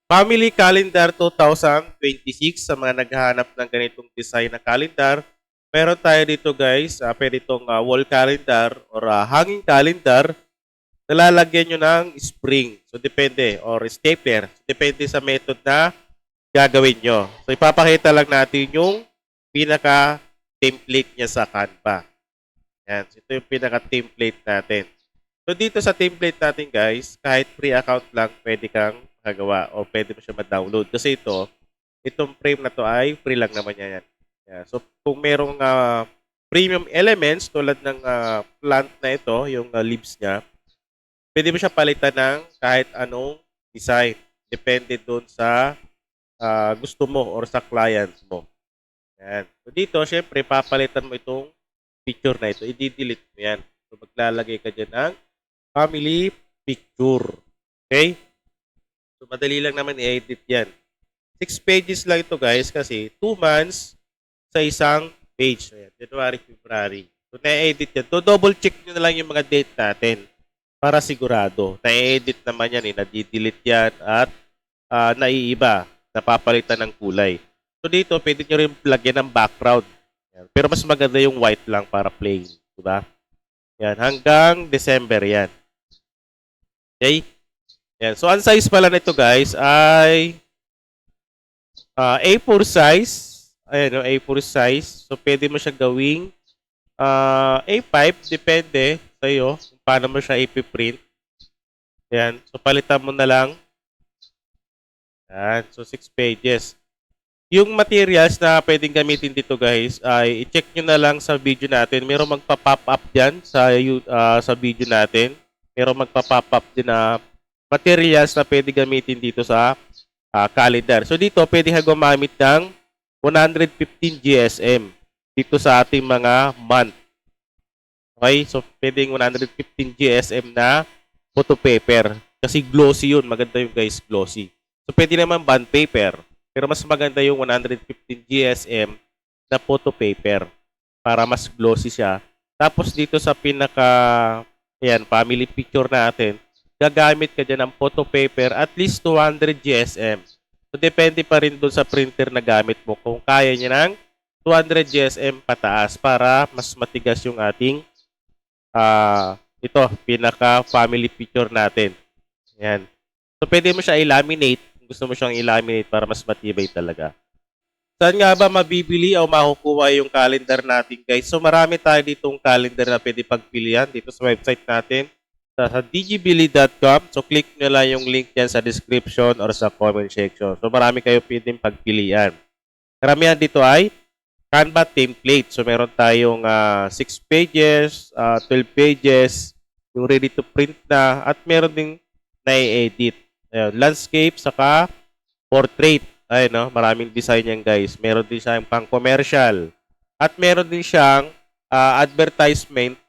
Family Calendar 2026 sa mga naghahanap ng ganitong design na calendar. Meron tayo dito guys, pwede itong wall calendar or hanging calendar na lalagyan nyo ng spring. So depende, or stapler. So, depende sa method na gagawin nyo. So ipapakita lang natin yung pinaka-template niya sa Canva. Yan. So, ito yung pinaka-template natin. So dito sa template natin guys, kahit free account lang, pwede kang magagawa o pwede mo siya ma-download. Kasi itong frame na to ay free lang naman yan. Yeah. So kung merong premium elements tulad ng plant na ito, yung leaves niya, pwede mo siya palitan ng kahit anong design. Depende doon sa gusto mo or sa clients mo. Yan. So dito, syempre, papalitan mo itong picture na ito. I-delete mo yan. So maglalagay ka dyan ng family picture. Okay? So madali lang naman i-edit yan. 6 pages lang ito guys kasi 2 months sa isang page. So, yan. January, February. So na-edit yan. So double check nyo na lang yung mga date natin para sigurado. Na-edit naman yan, na-delete yan at naiiba. Napapalitan ng kulay. So dito, pwede nyo rin lagyan ng background. Yan. Pero mas maganda yung white lang para plain. Diba? Yan. Hanggang December yan. Okay? Yan. So, ang size pala nito guys ay A4 size. Ayan, A4 size. So, pwede mo siya gawing A5. Depende sa'yo kung paano mo siya ipiprint. Yan. So, palitan mo na lang. Yan. So, 6 pages. Yung materials na pwedeng gamitin dito guys ay i-check nyo na lang sa video natin. Merong magpa-pop up dyan sa video natin. Merong magpa-pop up din na materials na pwede gamitin dito sa calendar. So dito pwede ka gumamit ng 115 GSM dito sa ating mga month. Okay? So pwedeng 115 GSM na photo paper. Kasi glossy yun. Maganda yung guys, glossy. So pwede naman bond paper. Pero mas maganda yung 115 GSM na photo paper para mas glossy siya. Tapos dito sa family picture natin, gagamit ka dyan ng photo paper at least 200 GSM. So depende pa rin doon sa printer na gamit mo kung kaya niya ng 200 GSM pataas para mas matigas yung ating family picture natin. Yan. So pwede mo siya i-laminate. Gusto mo siyang i-laminate para mas matibay talaga. Saan nga ba mabibili o makukuha yung calendar natin guys? So marami tayo ditong calendar na pwede pagpilian dito sa website natin sa digibili.com. So click nyo lang yung link dyan sa description or sa comment section. So marami kayo pwedeng pagpilian. Karamihan dito ay Canva template. So meron tayong 6 pages, 12 pages, yung ready to print na at meron ding na-edit. Ayun, landscape, saka portrait. Ayun, no? Maraming design yan, guys. Meron din siyang pang-commercial. At meron din siyang advertisement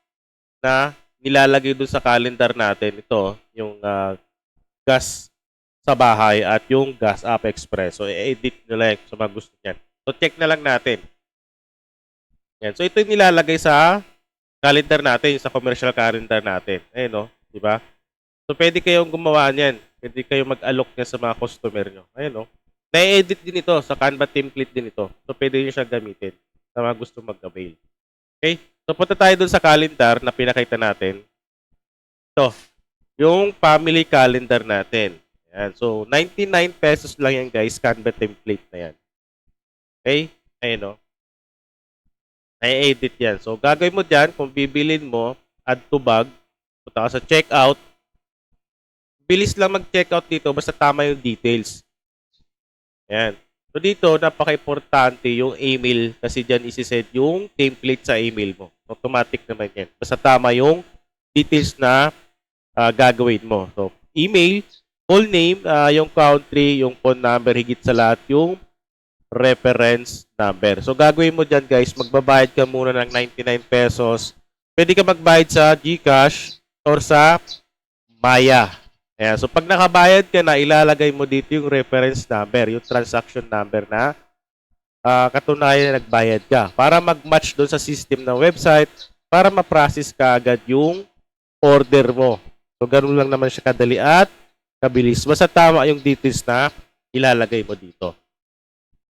na nilalagay doon sa calendar natin. Ito, yung gas sa bahay at yung gas app express. So, i-edit nyo lang sa mga gusto niyan. So, check na lang natin. Yan. So, ito yung nilalagay sa calendar natin, sa commercial calendar natin. Ayun, no? Diba? So, pwede kayong gumawa niyan. Pwede kayong mag-alok niya sa mga customer nyo. Ayun, no? Na-edit din ito. Sa Canva template din ito. So, pwede nyo siya gamitin sa mga gusto mag-avail. Okay? So, punta tayo dun sa calendar na pinakita natin. Ito. Yung family calendar natin. Ayan. So, 99 pesos lang yan, guys. Canva template na yan. Okay? Ayun, no? Na-edit yan. So, gagawin mo dyan, kung bibilin mo, add to bag, punta ka sa checkout. Bilis lang mag-checkout dito, basta tama yung details. Ayan. So, dito, napaka-importante yung email kasi dyan isi-set yung template sa email mo. Automatic naman yan. Basta tama yung details na gagawin mo. So, email, full name, yung country, yung phone number, higit sa lahat yung reference number. So, gagawin mo dyan, guys, magbabayad ka muna ng 99 pesos. Pwede ka magbayad sa GCash or sa Maya. Ayan. So, pag nakabayad ka na, ilalagay mo dito yung reference number, yung transaction number na katunayan na nagbayad ka. Para mag-match doon sa system ng website, para ma-process ka agad yung order mo. So, ganun lang naman siya kadali at kabilis. Basta tama yung details na ilalagay mo dito.